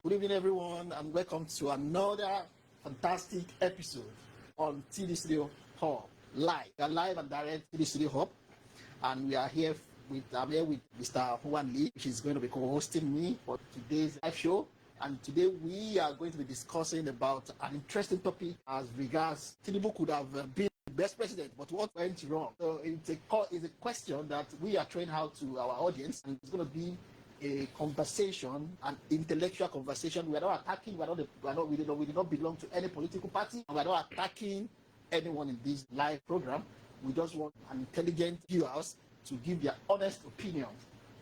Good evening, everyone, and welcome to another fantastic episode on TD Studio Hub live. We are live and direct TD Studio Hub, and we are here I'm here with Mr. Huan Lee, which is going to be co-hosting me for today's live show. And today we are going to be discussing about an interesting topic as regards Tinubu could have been the best president, but what went wrong? So it's a question that we are throwing out to our audience, and it's going to be a conversation, an intellectual conversation. We are not attacking. We do not belong to any political party. We are not attacking anyone in this live program. We just want an intelligent viewers to give their honest opinion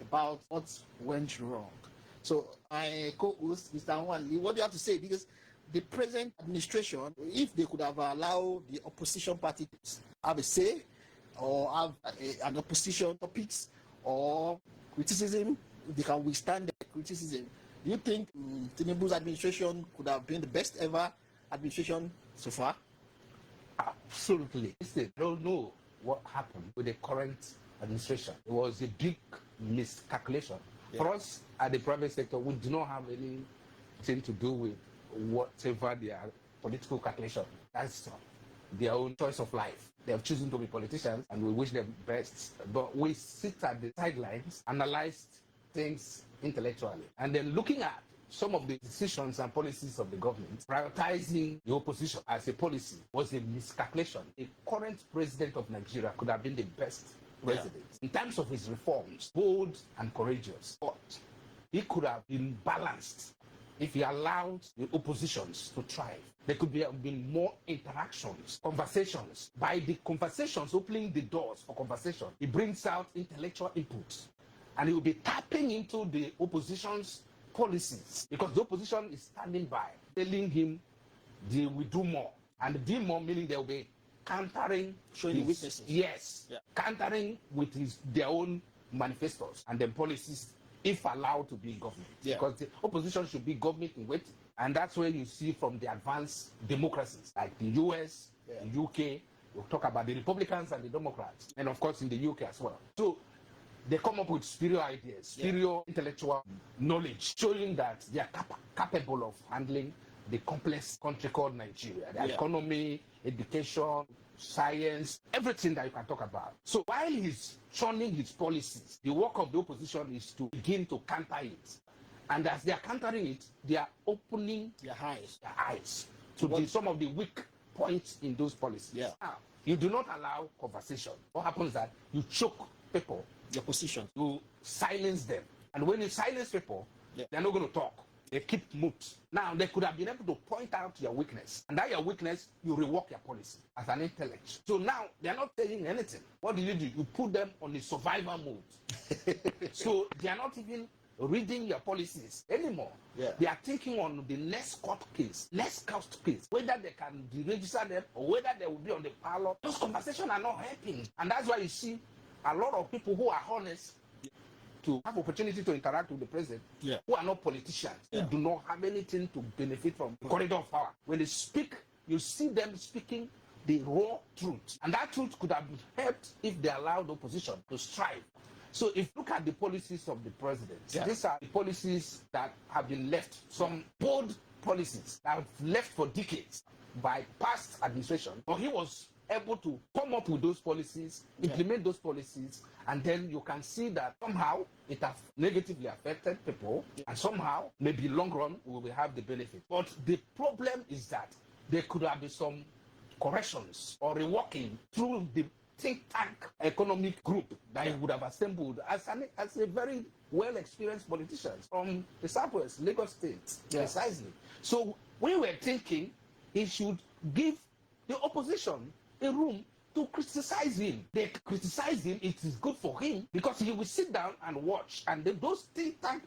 about what went wrong. So my co-host, Mr. Huan Lee, what do you have to say? Because the present administration, if they could have allowed the opposition party to have a say or have an opposition topics or criticism, they can withstand the criticism. Do you think Tinubu's administration could have been the best ever administration so far? Absolutely. Listen, I don't know what happened with the current administration. It was a big miscalculation. Yeah. For us at the private sector, we do not have anything to do with whatever their political calculation. That's their own choice of life. They have chosen to be politicians, and we wish them best. But we sit at the sidelines, analyze things intellectually, and then looking at some of the decisions and policies of the government, prioritizing the opposition as a policy was a miscalculation. The current president of Nigeria could have been the best president in terms of his reforms, bold and courageous. But he could have been balanced if he allowed the oppositions to thrive. There could have been more interactions, conversations. By the conversations, opening the doors for conversation, he brings out intellectual inputs. And he will be tapping into the opposition's policies, because the opposition is standing by, telling him they will do more. And do more meaning they will be countering, showing weaknesses. Yes, countering with their own manifestos and then policies, if allowed to be in government. Because the opposition should be government in waiting. And that's where you see from the advanced democracies like the US, the UK, we'll talk about the Republicans and the Democrats, and of course in the UK as well. So they come up with superior ideas, superior intellectual knowledge, showing that they are capable of handling the complex country called Nigeria, the economy, education, science, everything that you can talk about. So while he's churning his policies, the work of the opposition is to begin to counter it. And as they are countering it, they are opening their eyes to some of the weak points in those policies. Now, you do not allow conversation. What happens is that you choke people, the opposition, to silence them. And when you silence people, they're not going to talk. They keep mute. Now, they could have been able to point out your weakness. And that your weakness, you rework your policy as an intellect. So now, they're not saying anything. What do? You put them on the survival mode. So they are not even reading your policies anymore. They are thinking on the next court case, whether they can deregister them or whether they will be on the parlor. Those conversations are not helping. And that's why you see a lot of people who are honest to have opportunity to interact with the president, who are not politicians, who do not have anything to benefit from the corridor of power. When they speak, you see them speaking the raw truth. And that truth could have been helped if they allowed the opposition to strive. So if you look at the policies of the president, these are the policies that have been left, some bold policies that have left for decades by past administration. But he was able to come up with those policies, implement those policies, and then you can see that somehow it has negatively affected people, and somehow, maybe long run, we will have the benefit. But the problem is that there could have been some corrections or reworking through the think tank economic group that he would have assembled as a very well-experienced politician from the Southwest, Lagos State, precisely. So we were thinking he should give the opposition a room to criticize him. They criticize him, it is good for him because he will sit down and watch. And then those think tank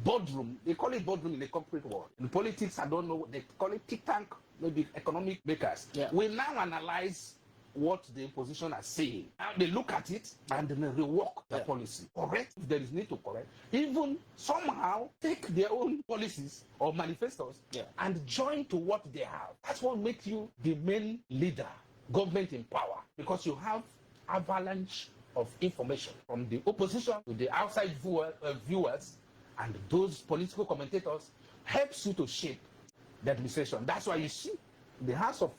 boardroom, they call it boardroom in the corporate world. In politics, I don't know, they call it think tank, maybe economic makers. We now analyze what the opposition are saying. Now they look at it and then rework the policy. Correct if there is need to correct. Even somehow take their own policies or manifestos and join to what they have. That's what makes you the main leader, government in power, because you have avalanche of information from the opposition to the outside viewers and those political commentators helps you to shape the administration. That's why you see the House of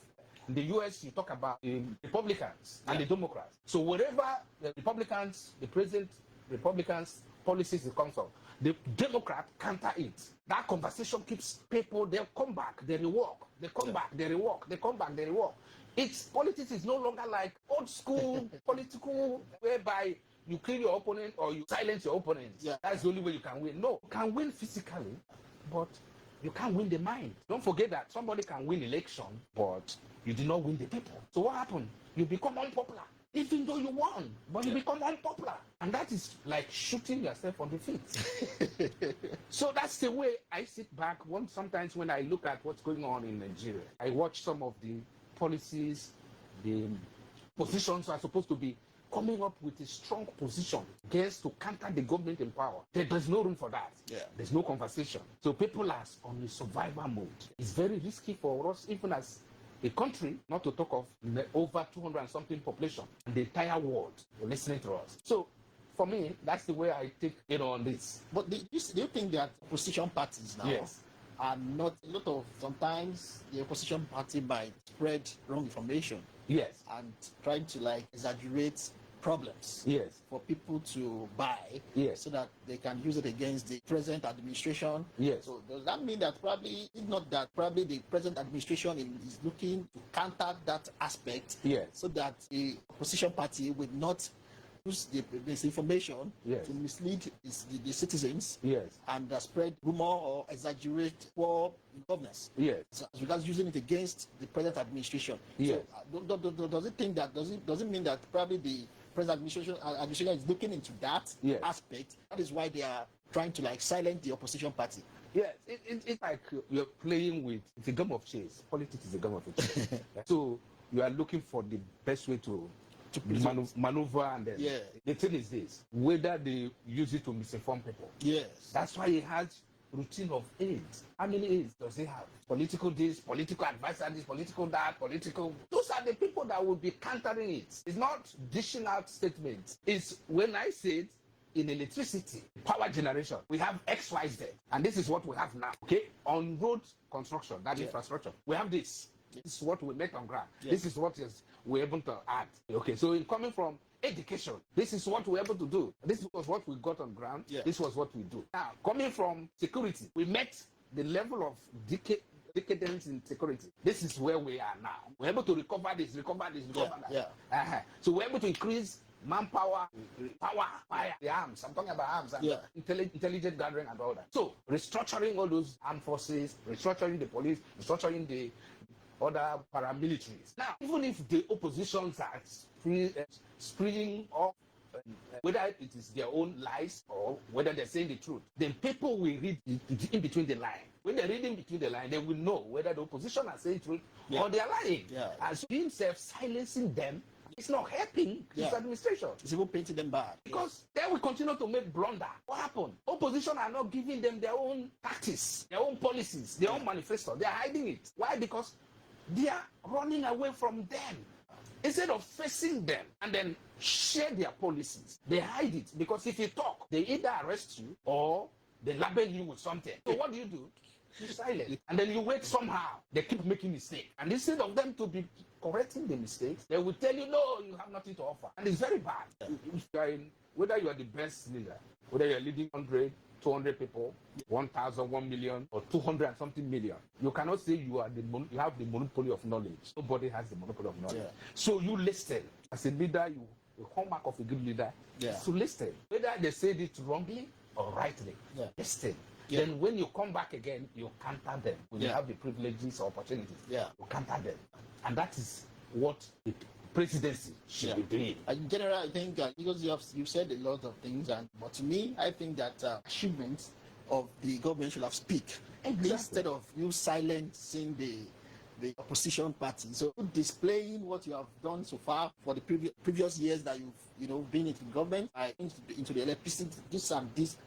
in the US, you talk about the Republicans and the Democrats. So wherever the Republicans, the president, Republicans policies comes from, the Democrat counter it. That conversation keeps people, they'll come back, they rework, they come back, they rework, they come back, they rework. It's politics is no longer like old school political whereby you kill your opponent or you silence your opponent. That's the only way you can win. No, you can win physically, but you can't win the mind. Don't forget that somebody can win election, but you did not win the people. So what happened? You become unpopular. Even though you won, but you become unpopular. And that is like shooting yourself on the feet. So that's the way I sit back sometimes when I look at what's going on in Nigeria. I watch some of the policies, the positions are supposed to be coming up with a strong position against to counter the government in power. There's no room for that. There's no conversation. So people are on a survival mode. It's very risky for us, even as a country, not to talk of over 200 and something population, and the entire world listening to us. So for me, that's the way I take it on this. But do you think that opposition parties now are not a lot of sometimes the opposition party might spread wrong information? And trying to like exaggerate problems for people to buy so that they can use it against the present administration. So does that mean that probably, if not that, probably the present administration is looking to counter that aspect so that the opposition party will not use this information to mislead the citizens and spread rumor or exaggerate poor governance. So as regards using it against the present administration. So does it mean that probably the present administration is looking into that aspect? That is why they are trying to like silence the opposition party. It's like you're playing with, it's a game of chess. Politics is a game of chess. So you are looking for the best way to maneuver, and then the thing is this: whether they use it to misinform people. That's why he has routine of aides. How many aides does he have? Political this, political advisor this, political that, political. Those are the people that will be countering it. It's not dishing out statements. It's when I said in electricity, power generation, we have XYZ, and this is what we have now. Okay, on road construction, that infrastructure, we have this. This is what we make on ground. This is what we're able to add. Okay, so in coming from education, this is what we're able to do. This was what we got on ground. This was what we do. Now, coming from security, we met the level of decadence in security. This is where we are now. We're able to recover this, recover that. So we're able to increase manpower, fire, the arms. I'm talking about arms and intelligent gathering and all that. So restructuring all those armed forces, restructuring the police, restructuring the other paramilitaries. Now, even if the oppositions are springing off, whether it is their own lies or whether they're saying the truth, then people will read in between the line. When they're reading between the line, they will know whether the opposition are saying truth or they're lying. And so himself silencing them, it's not helping this administration. It's even painting them bad. Because they will continue to make blunder. What happened? Opposition are not giving them their own tactics, their own policies, their own manifesto. They are hiding it. Why? Because they are running away from them. Instead of facing them and then share their policies, they hide it. Because if you talk, they either arrest you or they label you with something. So what do? You silent. And then you wait somehow. They keep making mistakes. And instead of them to be correcting the mistakes, they will tell you, no, you have nothing to offer. And it's very bad. Whether you are the best leader, whether you're leading 100, 200 people, 1,000, 1 million, or 200 and something million, you cannot say you have the monopoly of knowledge. Nobody has the monopoly of knowledge. So you listen. As a leader, the hallmark of a good leader is to listen. Whether they said it wrongly or rightly, listen. Then when you come back again, you counter them. When you have the privileges or opportunities, you counter them. And that is what the presidency should be doing. In general, I think because you said a lot of things, but to me, I think that achievements of the government should have speak instead of you silencing the opposition party. So displaying what you have done so far for the previous years that you've been into government, into the electricity, this and this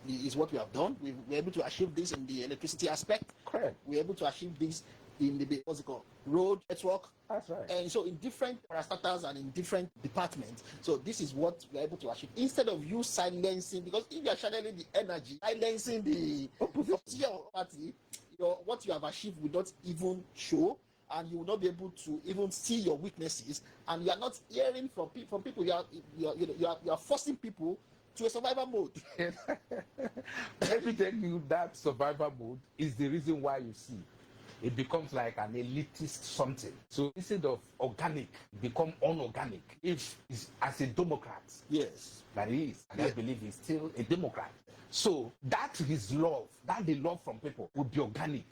is what we have done. We're able to achieve this in the electricity aspect. Correct. We're able to achieve this in the what's it called, road network. That's right. And so in different parastatals and in different departments. So this is what we're able to achieve. Instead of you silencing, because if you are channeling the energy, silencing the opposition party, what you have achieved will not even show, and you will not be able to even see your weaknesses, and you are not hearing from people. You are forcing people to a survival mode. Let me tell you, that survival mode is the reason why you see it becomes like an elitist something. So instead of organic, become unorganic. If it's as a Democrat, yes, that he is, and I believe he's still a Democrat. So that his love, that the love from people would be organic.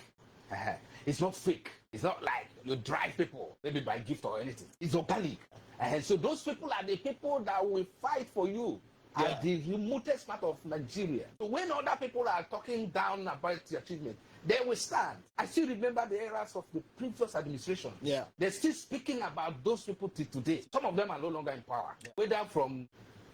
It's not fake. It's not like you drive people, maybe by gift or anything. It's organic. So those people are the people that will fight for you at the remotest part of Nigeria. So when other people are talking down about the achievement, they will stand. I still remember the eras of the previous administration. Yeah. They're still speaking about those people till today. Some of them are no longer in power. Yeah. Whether from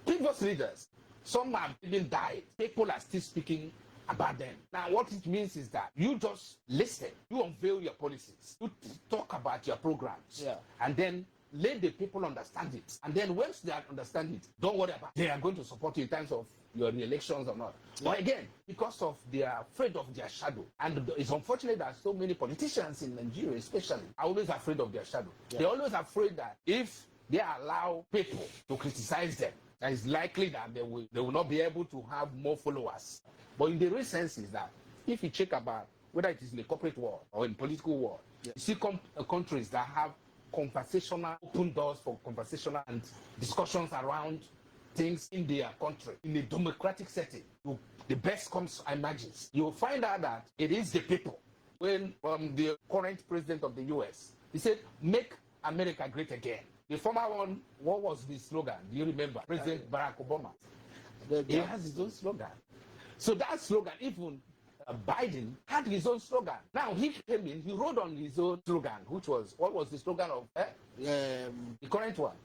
previous leaders, some have even died. People are still speaking about them. Now, what it means is that you just listen, you unveil your policies, you talk about your programs, and then let the people understand it. And then once they understand it, don't worry about it. They are going to support you in terms of your re-elections or not. But again, because of they are afraid of their shadow. And it's unfortunate that so many politicians in Nigeria especially are always afraid of their shadow. They're always afraid that if they allow people to criticize them, it's likely that they will not be able to have more followers. But in the real sense is that if you check about whether it is in the corporate world or in political world, you see countries that have conversational, open doors for conversational and discussions around things in their country in a democratic setting. The best comes emerges. You'll find out that it is the people. When the current president of the US, he said, "Make America great again." The former one, what was the slogan? Do you remember? President Barack Obama. He has his own slogan. So that slogan, even Biden had his own slogan. Now he came in, he wrote on his own slogan, which was, what was the slogan of the current one?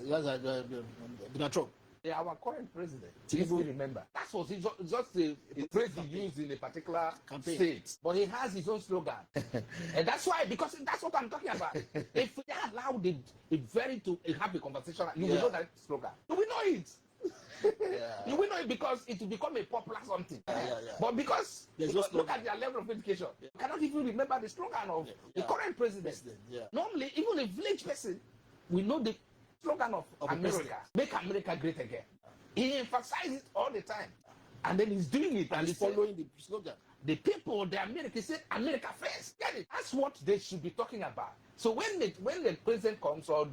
Donald Trump. Our current president. Tinubu, remember. That was just the phrase he used in a particular state. But he has his own slogan. And that's why, because that's what I'm talking about. If they allow the very to have a conversation, you will know that slogan. You will know it. You will know it because it will become a popular something. But because look at their level of education, you cannot even remember the slogan of the current president. Normally, even a village person will know the slogan of America. Make America great again. He emphasizes it all the time. And then he's doing it and he's following the slogan. The people, the Americans say America first. Get it? That's what they should be talking about. So when the president comes or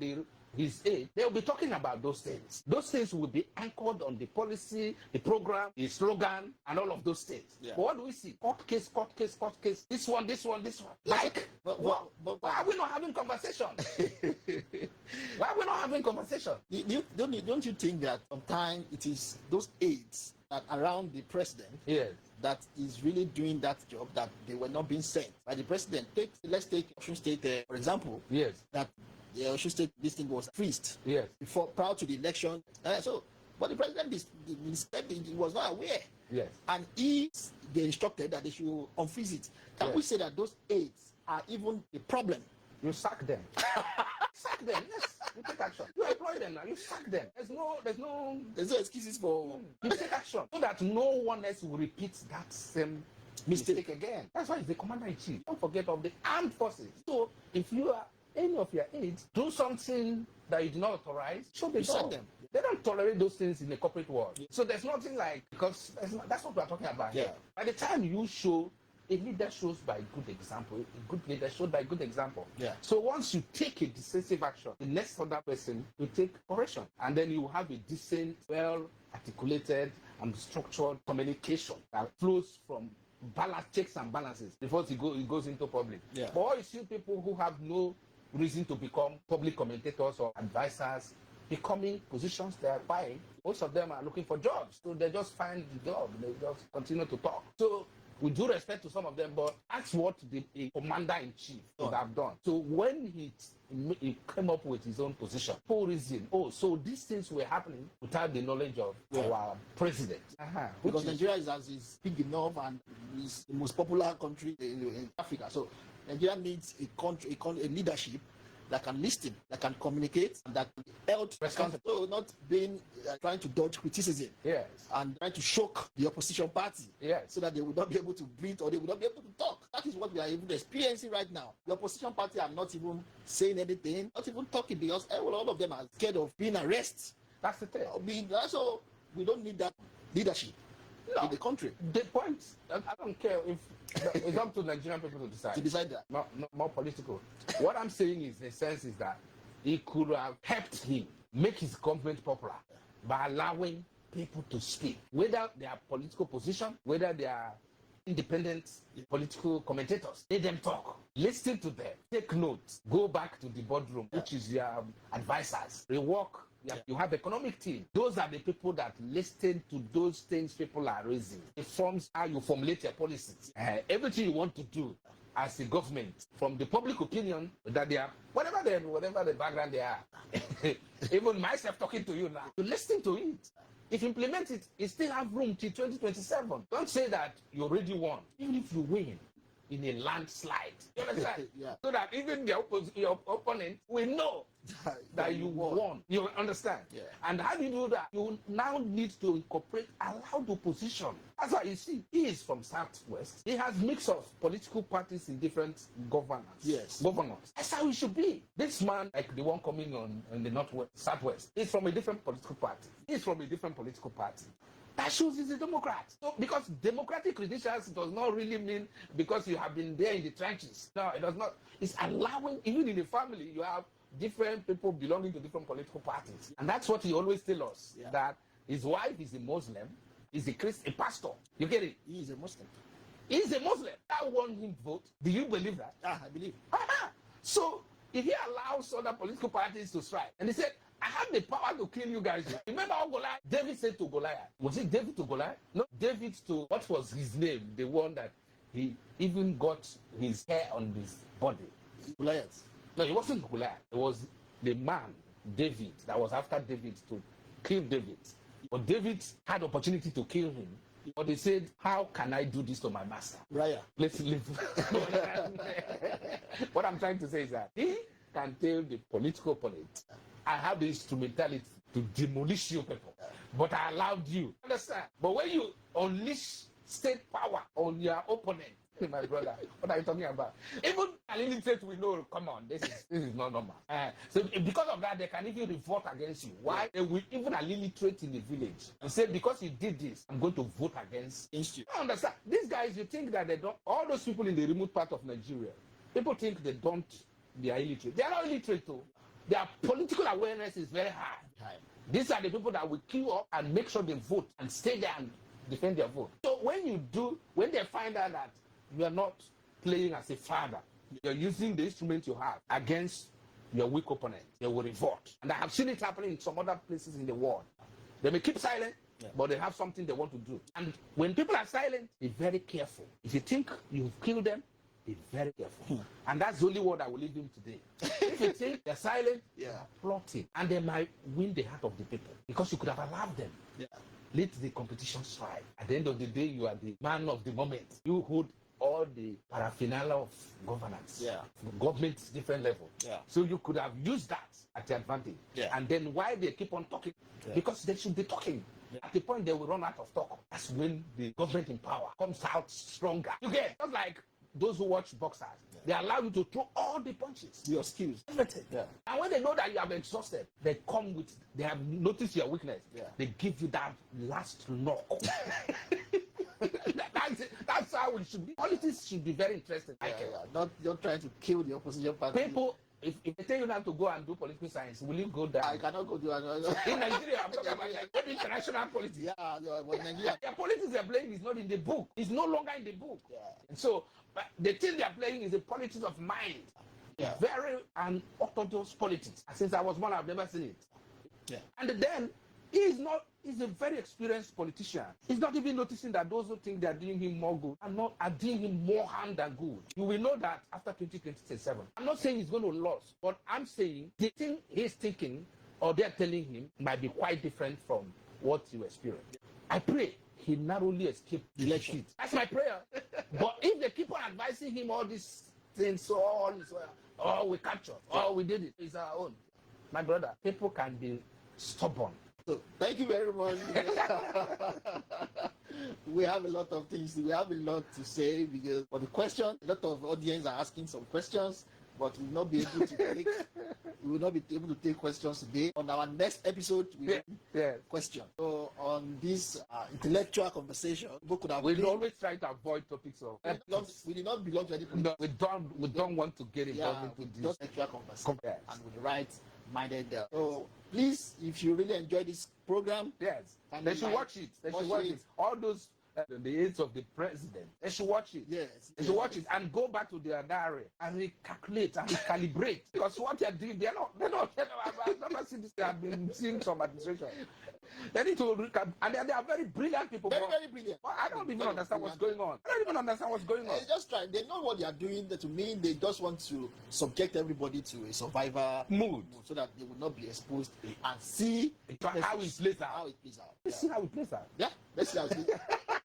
his aide, they'll be talking about those things. Those things will be anchored on the policy, the program, the slogan, and all of those things. But what do we see? Court case, court case, court case. This one. Like, why are we not having conversation? Why are we not having conversation? Don't you think that sometimes it is those aides that around the president that is really doing that job that they were not being sent by the president? Let's take Osun State, for example. That Osun State, this thing was freezed prior to the election. But the president was not aware. And they instructed that they should unfreeze it. Can we say that those aides are even a problem? You sack them. Sack them, yes. You take action. You employ them now. You sack them. There's no excuses for. You take action so that no one else will repeat that same mistake again. That's why he's the commander-in-chief. Don't forget of the armed forces. So if you are any of your aides do something that you do not authorize, you sack them. They don't tolerate those things in the corporate world. So there's nothing like, because that's what we're talking about here. By the time you show, a leader shows by good example. A good leader shows by good example. So once you take a decisive action, the next other person will take correction. And then you have a decent, well-articulated and structured communication that flows from checks and balances before it goes into public. But all you see people who have no reason to become public commentators or advisors, becoming positions they are buying, most of them are looking for jobs. So they just find the job, they just continue to talk. So with due respect to some of them, but that's what the commander-in-chief would have done. So when he came up with his own position, for reason, so these things were happening without the knowledge of our president. Because Nigeria is big enough and is the most popular country in Africa. So Nigeria needs a leadership that can listen, that can communicate, and that can be held responsible. So not being trying to dodge criticism, yes, and trying to shock the opposition party, yes, so that they will not be able to breathe or they will not be able to talk. That is what we are even experiencing right now. The opposition party are not even saying anything, not even talking, because all of them are scared of being arrested. That's the thing. So we don't need that leadership in the country. The point, I don't care if it's up to Nigerian people to decide. To decide that. Not more political. What I'm saying is, the sense is that he could have helped him make his government popular by allowing people to speak, whether they are political position, whether they are independent political commentators. Let them talk. Listen to them. Take notes. Go back to the boardroom, which is your advisors. Rework. You have economic team. Those are the people that listen to those things people are raising. It forms how you formulate your policies. Everything you want to do as a government, from the public opinion that they are, whatever the background they are, even myself talking to you now, you listen to it. If you implement it, you still have room till 2027. Don't say that you already won. Even if you win in a landslide, you understand? Yeah. So that even your opponent will know that you won. You understand? Yeah. And how do you do that? You now need to incorporate, allow the opposition. That's why you see, he is from Southwest. He has mix of political parties in different governors. Yes. Governors. That's how it should be. This man, like the one coming on in the Southwest, is from a different political party. He's from a different political party. That shows he's a Democrat. So, because democratic credentials does not really mean because you have been there in the trenches. No, it does not. It's allowing, even in the family, you have different people belonging to different political parties. And that's what he always tells us, that his wife is a Muslim, is a Christian, a pastor. You get it? He is a Muslim. He's a Muslim. That won him vote. Do you believe that? I believe. So, if he allows other political parties to strike, and he said, I have the power to kill you guys. Remember how David said to Goliath? Was it David to Goliath? No, David to, what was his name? The one that he even got his hair on his body. Goliath. No, it wasn't Goliath. It was the man, David, that was after David to kill David. But David had opportunity to kill him. But he said, how can I do this to my master? Raya. Let's live. What I'm trying to say is that he can tell the political opponent, I have the instrumentality to demolish you people, but I allowed you. Understand? But when you unleash state power on your opponent, my brother, what are you talking about? Even an illiterate will know, come on, this is not normal. So because of that, they can even revolt against you. Why? They will even an illiterate in the village and say, because you did this, I'm going to vote against you. I understand. These guys, you think that they don't, all those people in the remote part of Nigeria, people think they are illiterate. They are not illiterate though. Their political awareness is very high. These are the people that will queue up and make sure they vote and stay there and defend their vote. So when they find out that you are not playing as a father, you're using the instrument you have against your weak opponent, they will revolt. And I have seen it happening in some other places in the world. They may keep silent, but they have something they want to do. And when people are silent, be very careful. If you think you've killed them, be very careful. And that's the only word I will leave him today. If you think they're silent, they're plotting. And they might win the heart of the people. Because you could have allowed them. Let the competition strive. At the end of the day, you are the man of the moment. You hold all the paraphernalia of governance. Government's different level. So you could have used that at your advantage. And then why they keep on talking? Because they should be talking. At the point they will run out of talk. That's when the government in power comes out stronger. You get just like those who watch boxers, they allow you to throw all the punches, your skills, everything. And when they know that you have exhausted, they have noticed your weakness. They give you that last knock. That's how it should be. Politics should be very interesting. Not trying to kill the opposition party. People, if they tell you now to go and do political science, will you go there? I cannot go do it. In Nigeria, I'm talking about like international politics. But Nigeria. The politics they're playing is not in the book. It's no longer in the book. And so the thing they're playing is the politics of mind. Very unorthodox politics. Since I was born, I've never seen it. And then he's a very experienced politician. He's not even noticing that those who think they're doing him more good are doing him more harm than good. You will know that after 2027. I'm not saying he's going to lose, but I'm saying the thing he's thinking or they're telling him might be quite different from what you experience. I pray he narrowly escaped the election. That's my prayer. But if they keep on advising him all this things all is well. Oh, we captured. Oh, we did it. It's our own. My brother, people can be stubborn. So thank you very much. We have a lot of things. We have a lot to say because for the question, a lot of audience are asking some questions, but we will not be able to take. We will not be able to take questions today. On our next episode, we will question. So on this intellectual conversation, people could have. We always try to avoid topics of. We did not belong to any. No, we don't want to get involved into this intellectual conversation. Yes. And with the right minded. So please, if you really enjoy this program, yes, they should watch it. They should watch it. All those the aides of the president, they should watch it. Yes, they should watch it and go back to their diary and recalculate and recalibrate because what they're doing, they're not. I've never seen this. They have been seeing some administration. They need to recap, and they are very brilliant people. Very brilliant. Well, I don't even understand what's going on. I don't even understand what's going on. They just try. They know what they are doing. To me, they just want to subject everybody to a survivor mood so that they will not be exposed and see how it plays out. How it plays out. Let's see how it plays out. Yeah, let's see how it plays out.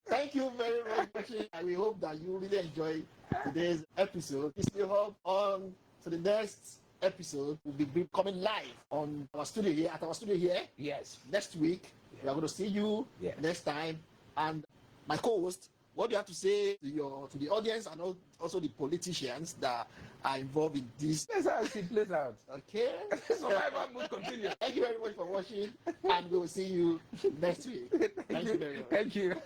Thank you very much. And we hope that you really enjoy today's episode. Still hope on to the next episode will be coming live on our studio here at our studio here. Yes. Next week. We are going to see you next time. And my co-host, what do you have to say to the audience and also the politicians that are involved in this? That's how it plays out. Okay. Survival mode continue. Thank you very much for watching, and we will see you next week. Thank you very much. Thank you.